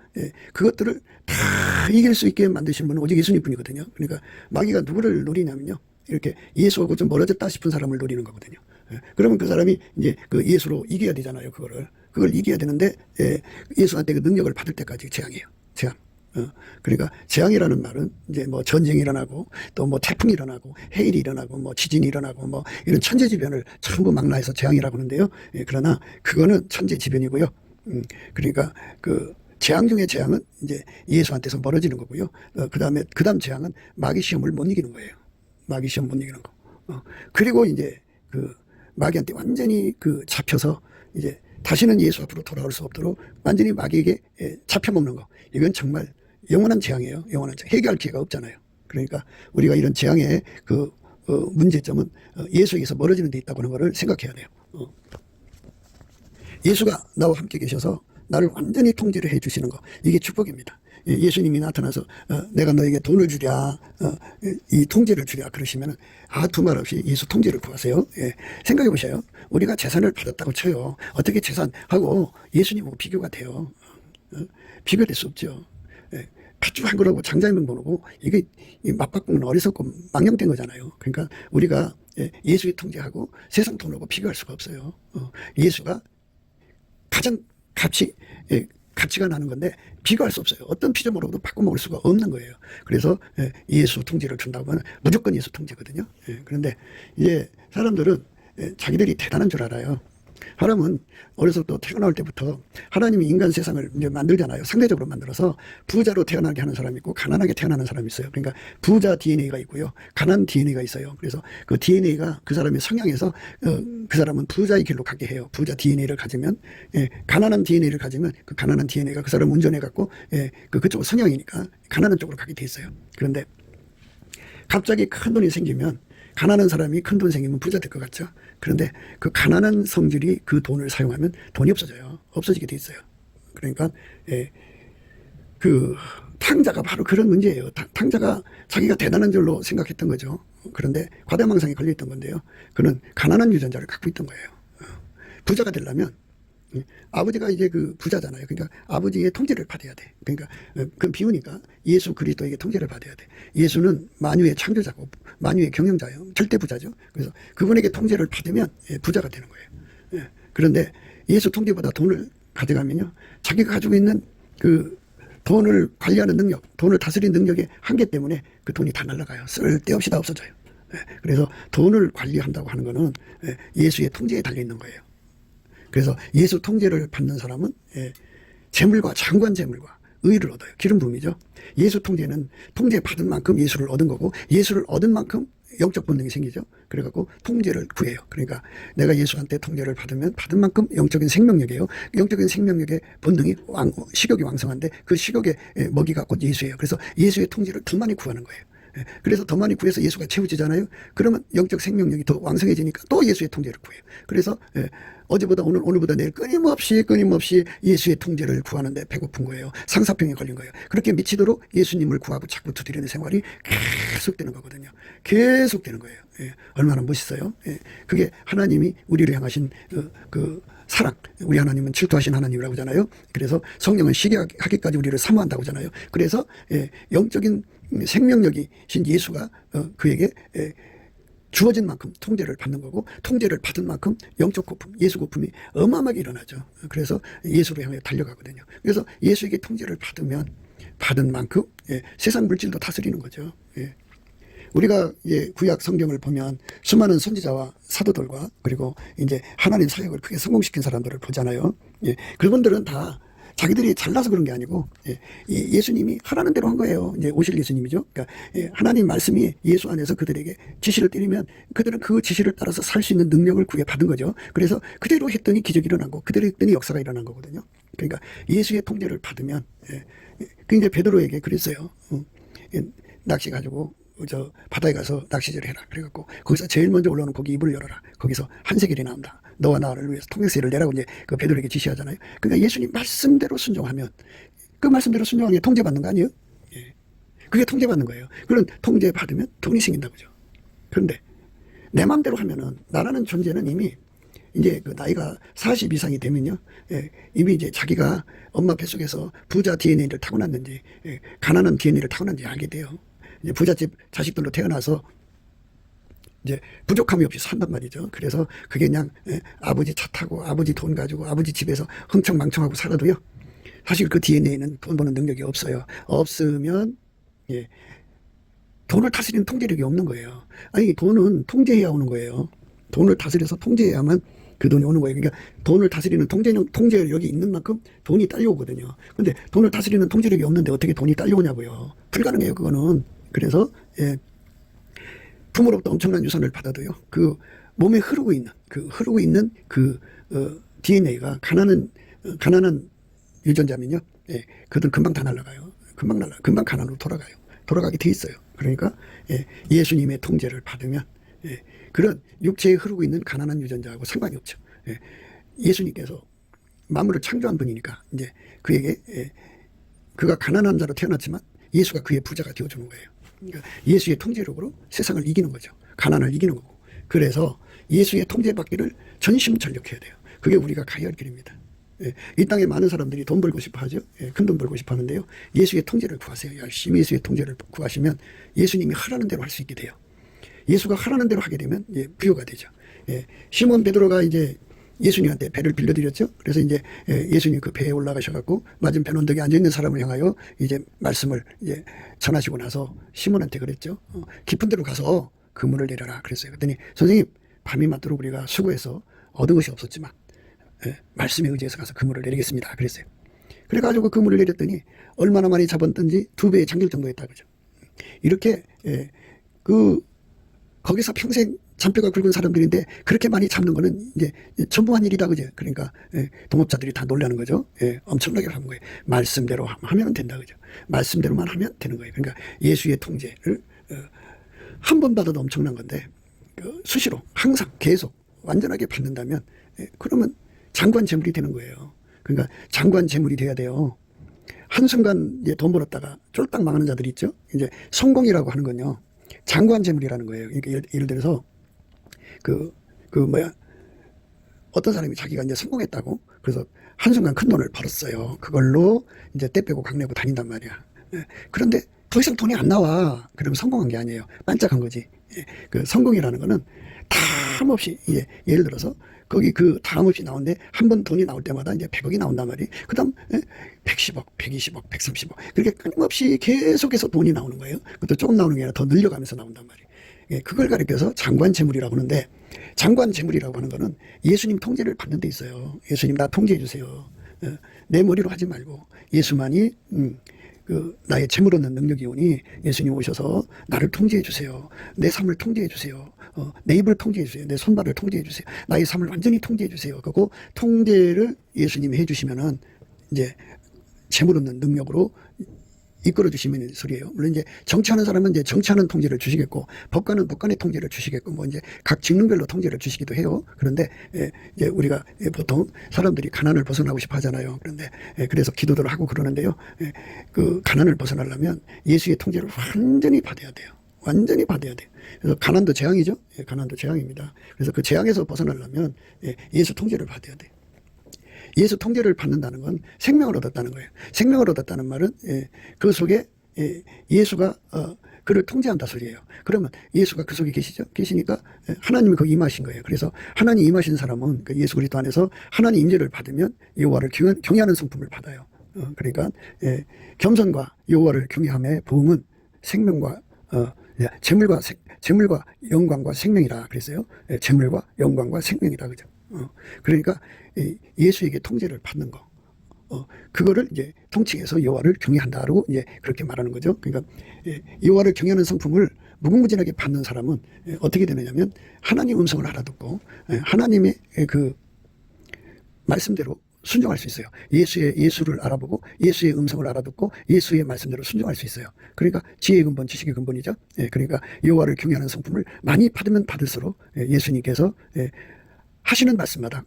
그것들을 다 이길 수 있게 만드신 분은 오직 예수님 뿐이거든요. 그러니까 마귀가 누구를 노리냐면요, 이렇게 예수하고 좀 멀어졌다 싶은 사람을 노리는 거거든요. 그러면 그 사람이 이제 그 예수로 이겨야 되잖아요. 그걸 이겨야 되는데 예수한테 그 능력을 받을 때까지 재앙이에요. 재앙. 그러니까 재앙이라는 말은 이제 뭐 전쟁이 일어나고 또 뭐 태풍이 일어나고 해일이 일어나고 뭐 지진이 일어나고 뭐 이런 천재지변을 전부 망라해서 재앙이라고 하는데요. 그러나 그거는 천재지변이고요. 그러니까 그 재앙 중에 재앙은 이제 예수한테서 멀어지는 거고요. 그다음 재앙은 마귀 시험을 못 이기는 거예요. 마귀 시험 못 이기는 거. 그리고 이제 그 마귀한테 완전히 그 잡혀서 이제 다시는 예수 앞으로 돌아올 수 없도록 완전히 마귀에게 잡혀먹는 거. 이건 정말 영원한 재앙이에요. 영원한 재앙. 해결할 기회가 없잖아요. 그러니까 우리가 이런 재앙의 그 문제점은 예수에게서 멀어지는 데 있다고 하는 것을 생각해야 돼요. 예수가 나와 함께 계셔서 나를 완전히 통제를 해 주시는 거, 이게 축복입니다. 예수님이 나타나서 내가 너에게 돈을 주랴, 이 통제를 주랴 그러시면 두말 없이 예수 통제를 구하세요. 생각해 보세요. 우리가 재산을 받았다고 쳐요. 어떻게 재산하고 예수님하고 비교가 돼요? 비교될 수 없죠. 팥죽 한 그릇하고 장자의 번호고 이게 맞바꾸면 어리석고 망령된 거잖아요. 그러니까 우리가 예수의 통제하고 세상 돈하고 비교할 수가 없어요. 예수가 가장 가치가 나는 건데 비교할 수 없어요. 어떤 피조물로도 바꿔 먹을 수가 없는 거예요. 그래서 예수 통제를 준다고 하면 무조건 예수 통제거든요. 그런데 이제 사람들은 자기들이 대단한 줄 알아요. 사람은 어려서부터 태어날 때부터 하나님이 인간 세상을 이제 만들잖아요. 상대적으로 만들어서 부자로 태어나게 하는 사람이 있고 가난하게 태어나는 사람이 있어요. 그러니까 부자 DNA가 있고요, 가난 DNA가 있어요. 그래서 그 DNA가 그 사람의 성향에서 그 사람은 부자의 길로 가게 해요. 부자 DNA를 가지면, 가난한 DNA를 가지면 그 가난한 DNA가 그 사람 운전해 갖고 그쪽 성향이니까 가난한 쪽으로 가게 돼 있어요. 그런데 갑자기 큰 돈이 생기면, 가난한 사람이 큰 돈 생기면 부자 될 것 같죠. 그런데 그 가난한 성질이 그 돈을 사용하면 돈이 없어져요. 없어지게 돼 있어요. 그러니까 그 탕자가 바로 그런 문제예요. 탕자가 자기가 대단한 줄로 생각했던 거죠. 그런데 과대망상에 걸려있던 건데요. 그는 가난한 유전자를 갖고 있던 거예요. 부자가 되려면 아버지가 이제 그 부자잖아요. 그러니까 아버지의 통제를 받아야 돼. 그러니까 그건 비유니까 예수 그리스도에게 통제를 받아야 돼. 예수는 만유의 창조자고 만유의 경영자예요. 절대 부자죠. 그래서 그분에게 통제를 받으면 부자가 되는 거예요. 그런데 예수 통제보다 돈을 가져가면요, 자기가 가지고 있는 그 돈을 관리하는 능력, 돈을 다스리는 능력의 한계 때문에 그 돈이 다 날아가요. 쓸데없이 다 없어져요. 그래서 돈을 관리한다고 하는 거는 예수의 통제에 달려 있는 거예요. 그래서 예수 통제를 받는 사람은 재물과 장관 재물과 의를 얻어요. 기름 부음이죠. 예수 통제는 통제 받은 만큼 예수를 얻은 거고, 예수를 얻은 만큼 영적 본능이 생기죠. 그래갖고 통제를 구해요. 그러니까 내가 예수한테 통제를 받으면 받은 만큼 영적인 생명력이에요. 영적인 생명력의 본능이 식욕이 왕성한데 그 식욕의 먹이가 곧 예수예요. 그래서 예수의 통제를 더 많이 구하는 거예요. 그래서 더 많이 구해서 예수가 채워지잖아요. 그러면 영적 생명력이 더 왕성해지니까 또 예수의 통제를 구해요. 그래서 어제보다 오늘보다 내일 끊임없이 예수의 통제를 구하는데 배고픈 거예요. 상사병에 걸린 거예요. 그렇게 미치도록 예수님을 구하고 자꾸 두드리는 생활이 계속되는 거거든요. 계속되는 거예요. 얼마나 멋있어요. 그게 하나님이 우리를 향하신 그 사랑. 우리 하나님은 질투하신 하나님이라고 하잖아요. 그래서 성령은 시기하기까지 우리를 사모한다고 하잖아요. 그래서 영적인 생명력이신 예수가 그에게 주어진 만큼 통제를 받는 거고, 통제를 받은 만큼 영적 고품, 예수 고품이 어마어마하게 일어나죠. 그래서 예수로 향해 달려가거든요. 그래서 예수에게 통제를 받은 만큼 세상 물질도 다스리는 거죠. 우리가 구약 성경을 보면 수많은 선지자와 사도들과 그리고 이제 하나님 사역을 크게 성공시킨 사람들을 보잖아요. 그분들은 다 자기들이 잘나서 그런 게 아니고 예수님이 하라는 대로 한 거예요. 이제 오실 예수님이죠. 그러니까 하나님 말씀이 예수 안에서 그들에게 지시를 때리면 그들은 그 지시를 따라서 살 수 있는 능력을 구해받은 거죠. 그래서 그대로 했더니 기적이 일어난 거, 그대로 했더니 역사가 일어난 거거든요. 그러니까 예수의 통제를 받으면 그 이제 베드로에게 그랬어요. 낚시 가지고 저 바다에 가서 낚시질을 해라. 그래갖고 거기서 제일 먼저 올라오는 고기 입을 열어라. 거기서 한세겔이 나온다. 너와 나를 위해서 통역세를 내라고 이제 그 베드로에게 지시하잖아요. 그러니까 예수님 말씀대로 순종하면, 그 말씀대로 순종하는 게 통제받는 거 아니에요? 그게 통제받는 거예요. 그런 통제받으면 돈이 생긴다고죠. 그런데 내 마음대로 하면은, 나라는 존재는 이미 이제 그 나이가 40 이상이 되면요, 이미 이제 자기가 엄마 뱃속에서 부자 DNA를 타고났는지 가난한 DNA를 타고났는지 알게 돼요. 이제 부잣집 자식들로 태어나서 이제 부족함이 없이 산단 말이죠. 그래서 그게 그냥 아버지 차 타고 아버지 돈 가지고 아버지 집에서 흥청망청하고 살아도요, 사실 그 DNA는 돈 버는 능력이 없어요. 없으면 돈을 다스리는 통제력이 없는 거예요. 아니, 돈은 통제해야 오는 거예요. 돈을 다스려서 통제해야만 그 돈이 오는 거예요. 그러니까 돈을 다스리는 통제력이 있는 만큼 돈이 딸려오거든요. 근데 돈을 다스리는 통제력이 없는데 어떻게 돈이 딸려오냐고요. 불가능해요, 그거는. 그래서 부모로부터 엄청난 유산을 받아도요, 그 몸에 흐르고 있는 그 DNA가 가난한 유전자면요, 그들은 금방 다 날아가요. 금방 가난으로 돌아가게 돼 있어요. 그러니까 예수님의 통제를 받으면 그런 육체에 흐르고 있는 가난한 유전자하고 상관이 없죠. 예수님께서 만물을 창조한 분이니까 이제 그에게 그가 가난한 자로 태어났지만 예수가 그의 부자가 되어주는 거예요. 그러니까 예수의 통제력으로 세상을 이기는 거죠. 가난을 이기는 거고. 그래서 예수의 통제받기를 전심전력해야 돼요. 그게 우리가 가야 할 길입니다. 이 땅에 많은 사람들이 돈 벌고 싶어 하죠. 큰 돈 벌고 싶어 하는데요, 예수의 통제를 구하세요. 열심히 예수의 통제를 구하시면 예수님이 하라는 대로 할 수 있게 돼요. 예수가 하라는 대로 하게 되면 부여가 되죠. 시몬 베드로가 이제 예수님한테 배를 빌려드렸죠. 그래서 이제 예수님 그 배에 올라가셔갖고 맞은편 언덕에 앉아있는 사람을 향하여 이제 말씀을 이제 전하시고 나서 시몬한테 그랬죠. 깊은 데로 가서 그물을 내려라 그랬어요. 그랬더니 선생님, 밤이 맞도록 우리가 수고해서 얻은 것이 없었지만 말씀에 의지해서 가서 그물을 내리겠습니다 그랬어요. 그래가지고 그 그물을 내렸더니 얼마나 많이 잡았던지 2배에 잠길 정도였다 그죠. 이렇게 거기서 평생 잔뼈가 굵은 사람들인데 그렇게 많이 잡는 거는 이제 전무한 일이다 그죠. 그러니까 동업자들이 다 놀라는 거죠. 엄청나게 하는 거예요. 말씀대로 하면 된다 그죠. 말씀대로만 하면 되는 거예요. 그러니까 예수의 통제를 한 번 받아도 엄청난 건데 수시로 항상 계속 완전하게 받는다면 그러면 장관 재물이 되는 거예요. 그러니까 장관 재물이 돼야 돼요. 한순간 이제 돈 벌었다가 쫄딱 망하는 자들이 있죠. 이제 성공이라고 하는 건요, 장관 재물이라는 거예요. 그러니까 예를 들어서 어떤 사람이 자기가 이제 성공했다고 그래서 한순간 큰 돈을 벌었어요. 그걸로 이제 떼 빼고 각 내고 다닌단 말이야. 그런데 더 이상 돈이 안 나와. 그러면 성공한 게 아니에요. 반짝한 거지. 그 성공이라는 거는 다음 없이, 예를 들어서 거기 그 다음 없이 나오는데 한 번 돈이 나올 때마다 이제 100억이 나온단 말이에요. 그 다음 110억, 120억, 130억. 그렇게 끊임없이 계속해서 돈이 나오는 거예요. 그것도 조금 나오는 게 아니라 더 늘려가면서 나온단 말이에요. 그걸 가리켜서 장관 재물이라고 하는데, 장관 재물이라고 하는 거는 예수님 통제를 받는 데 있어요. 예수님 나 통제해 주세요. 내 머리로 하지 말고 예수만이 나의 재물 얻는 능력이 오니 예수님 오셔서 나를 통제해 주세요. 내 삶을 통제해 주세요. 내 입을 통제해 주세요. 내 손발을 통제해 주세요. 나의 삶을 완전히 통제해 주세요. 그리고 통제를 예수님이 해주시면은 이제 재물 얻는 능력으로 이끌어 주시면 소리예요. 물론 이제 정치하는 사람은 이제 정치하는 통제를 주시겠고, 법관은 법관의 통제를 주시겠고, 뭐 이제 각 직능별로 통제를 주시기도 해요. 그런데 이제 우리가 보통 사람들이 가난을 벗어나고 싶어 하잖아요. 그런데 그래서 기도들을 하고 그러는데요. 그 가난을 벗어나려면 예수의 통제를 완전히 받아야 돼요. 완전히 받아야 돼요. 그래서 가난도 재앙이죠. 가난도 재앙입니다. 그래서 그 재앙에서 벗어나려면 예수 통제를 받아야 돼요. 예수 통제를 받는다는 건 생명을 얻었다는 거예요. 생명을 얻었다는 말은 그 속에 예수가 그를 통제한다 소리예요. 그러면 예수가 그 속에 계시죠? 계시니까 하나님이 거기 임하신 거예요. 그래서 하나님 임하신 사람은 그 예수 그리스도 안에서 하나님 임재를 받으면 여호와를 경외하는 성품을 받아요. 그러니까 겸손과 여호와를 경외함의 보응은 생명과 재물과 영광과 생명이라 그랬어요. 재물과 영광과 생명이다, 그죠? 그러니까 예수에게 통제를 받는 거. 그거를 이제 통칭해서 여호와를 경외한다라고 이제 그렇게 말하는 거죠. 그러니까 여호와를 경외하는 성품을 무궁무진하게 받는 사람은 어떻게 되느냐면 하나님 음성을 알아듣고 하나님의 그 말씀대로 순종할 수 있어요. 예수를 알아보고 예수의 음성을 알아듣고 예수의 말씀대로 순종할 수 있어요. 그러니까 지혜의 근본, 지식의 근본이죠. 그러니까 여호와를 경외하는 성품을 많이 받으면 받을수록 예수님께서 하시는 말씀마다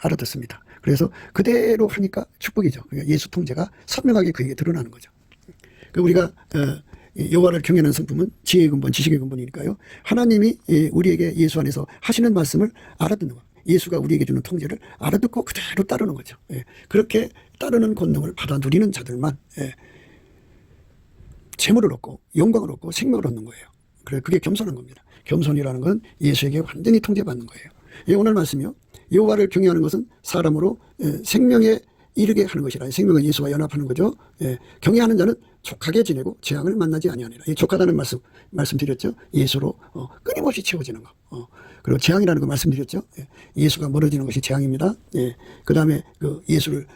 알아듣습니다. 그래서 그대로 하니까 축복이죠. 그러니까 예수 통제가 선명하게 그에게 드러나는 거죠. 우리가 여호와를 경외하는 성품은 지혜의 근본, 지식의 근본이니까요. 하나님이 우리에게 예수 안에서 하시는 말씀을 알아듣는 거. 예수가 우리에게 주는 통제를 알아듣고 그대로 따르는 거죠. 그렇게 따르는 권능을 받아 누리는 자들만 재물을 얻고 영광을 얻고 생명을 얻는 거예요. 그게 겸손한 겁니다. 겸손이라는 건 예수에게 완전히 통제받는 거예요. 오늘 말씀이요. 여호와를 경외하는 것은 사람으로 생명에 이르게 하는 것이라. 생명은 예수와 연합하는 거죠. 경외하는 자는 족하게 지내고 재앙을 만나지 아니하니라. 족하다는 말씀드렸죠. 예수로 끊임없이 채워지는 거. 그리고 재앙이라는 거 말씀드렸죠. 예수가 멀어지는 것이 재앙입니다. 그 다음에 그 예수를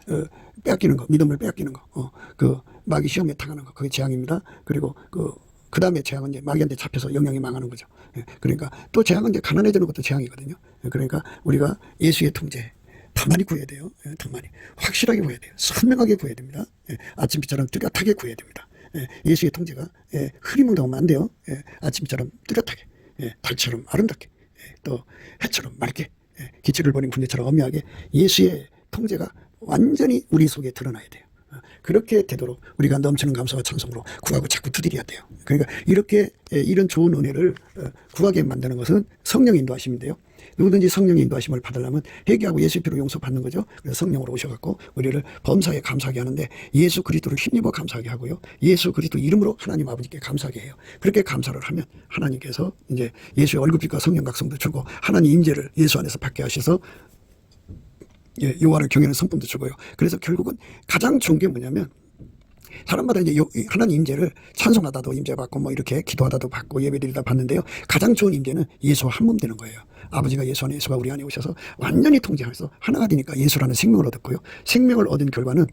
빼앗기는 거, 믿음을 빼앗기는 거, 그 마귀 시험에 당하는 거, 그게 재앙입니다. 그리고 그 다음에 재앙은 이제 마귀한테 잡혀서 영향이 망하는 거죠. 그러니까 또 재앙은 이제 가난해지는 것도 재앙이거든요. 그러니까 우리가 예수의 통제 더 많이 구해야 돼요. 더 많이 확실하게 구해야 돼요. 선명하게 구해야 됩니다. 아침비처럼 뚜렷하게 구해야 됩니다. 예수의 통제가 흐리멍텅하면 안 돼요. 아침비처럼 뚜렷하게, 달처럼 아름답게, 또 해처럼 맑게, 기치를 버린 군대처럼 엄밀하게 예수의 통제가 완전히 우리 속에 드러나야 돼요. 그렇게 되도록 우리가 넘치는 감사와 찬송으로 구하고 자꾸 두드려야 돼요. 그러니까 이렇게 이런 좋은 은혜를 구하게 만드는 것은 성령의 인도하심인데요. 누구든지 성령의 인도하심을 받으려면 회개하고 예수의 피로 용서받는 거죠. 그래서 성령으로 오셔갖고 우리를 범사에 감사하게 하는데 예수 그리스도를 힘입어 감사하게 하고요. 예수 그리스도 이름으로 하나님 아버지께 감사하게 해요. 그렇게 감사를 하면 하나님께서 이제 예수의 얼굴빛과 성령 각성도 주고 하나님 임재를 예수 안에서 받게 하셔서 여호와를 경외하는 성품도 주고요. 그래서 결국은 가장 좋은 게 뭐냐면 사람마다 이제 하나님 임재를 찬송하다도 임재 받고 뭐 이렇게 기도하다도 받고 예배드리다 받는데요. 가장 좋은 임재는 예수와 한 몸 되는 거예요. 아버지가 예수 안에, 예수가 우리 안에 오셔서 완전히 통제해서 하나가 되니까 예수라는 생명을 얻었고요. 생명을 얻은 결과는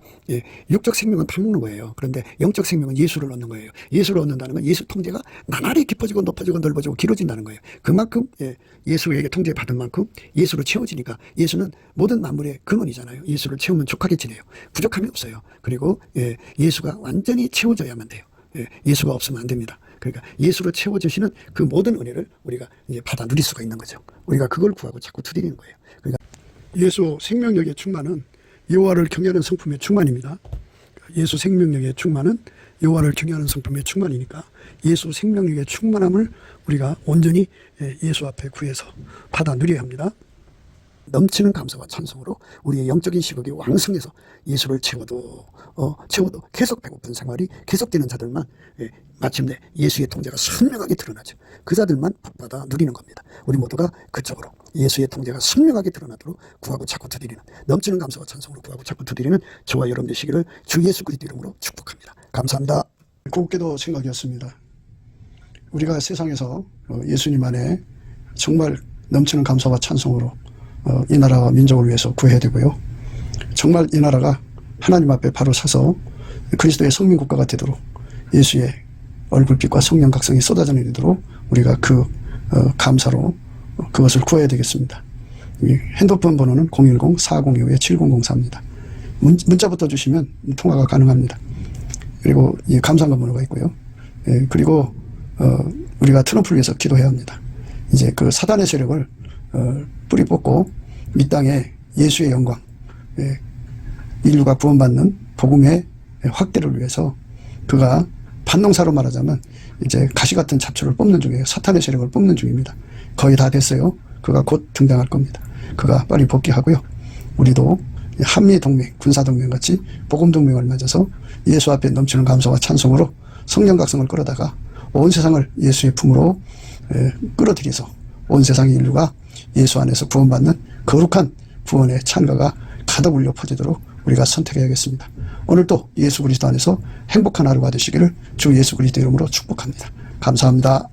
육적 생명은 파먹는 거예요. 그런데 영적 생명은 예수를 얻는 거예요. 예수를 얻는다는 건 예수 통제가 나날이 깊어지고 높아지고 넓어지고 길어진다는 거예요. 그만큼 예수에게 통제받은 만큼 예수로 채워지니까 예수는 모든 만물의 근원이잖아요. 예수를 채우면 족하게 지내요. 부족함이 없어요. 그리고 예수가 완전히 채워져야만 돼요. 예수가 없으면 안 됩니다. 그러니까 예수로 채워주시는 그 모든 은혜를 우리가 이제 받아 누릴 수가 있는 거죠. 우리가 그걸 구하고 자꾸 두드리는 거예요. 그러니까 예수 생명력의 충만은 여호와를 경외하는 성품의 충만입니다. 예수 생명력의 충만은 여호와를 경외하는 성품의 충만이니까 예수 생명력의 충만함을 우리가 온전히 예수 앞에 구해서 받아 누려야 합니다. 넘치는 감사와 찬송으로 우리의 영적인 시각이 왕성해서 예수를 채워도 계속 배고픈 생활이 계속되는 자들만 마침내 예수의 통제가 선명하게 드러나죠. 그 자들만 복받아 누리는 겁니다. 우리 모두가 그쪽으로 예수의 통제가 선명하게 드러나도록 구하고 자꾸 두드리는, 넘치는 감사와 찬송으로 구하고 자꾸 두드리는 저와 여러분 되시기를 주 예수 그리스도 이름으로 축복합니다. 감사합니다. 곱게도 생각이었습니다. 우리가 세상에서 예수님 안에 정말 넘치는 감사와 찬송으로 이 나라와 민족을 위해서 구해야 되고요. 정말 이 나라가 하나님 앞에 바로 서서 그리스도의 성민국가가 되도록 예수의 얼굴빛과 성령 각성이 쏟아져 내리도록 우리가 감사로 그것을 구해야 되겠습니다. 핸드폰 번호는 010-4025-7004입니다. 문자부터 주시면 통화가 가능합니다. 그리고 이 감사한 번호가 있고요. 그리고 우리가 트럼프를 위해서 기도해야 합니다. 이제 그 사단의 세력을 뿌리 뽑고 이 땅에 예수의 영광, 인류가 구원받는 복음의 확대를 위해서 그가 반농사로 말하자면 이제 가시 같은 잡초를 뽑는 중이에요. 사탄의 세력을 뽑는 중입니다. 거의 다 됐어요. 그가 곧 등장할 겁니다. 그가 빨리 복귀하고요. 우리도 한미동맹, 군사동맹같이 복음동맹을 맺어서 예수 앞에 넘치는 감사와 찬송으로 성령 각성을 끌어다가 온 세상을 예수의 품으로 끌어들여서 온 세상의 인류가 예수 안에서 구원받는 거룩한 구원의 찬가가 가득 울려 퍼지도록 우리가 선택해야겠습니다. 오늘도 예수 그리스도 안에서 행복한 하루가 되시기를 주 예수 그리스도 이름으로 축복합니다. 감사합니다.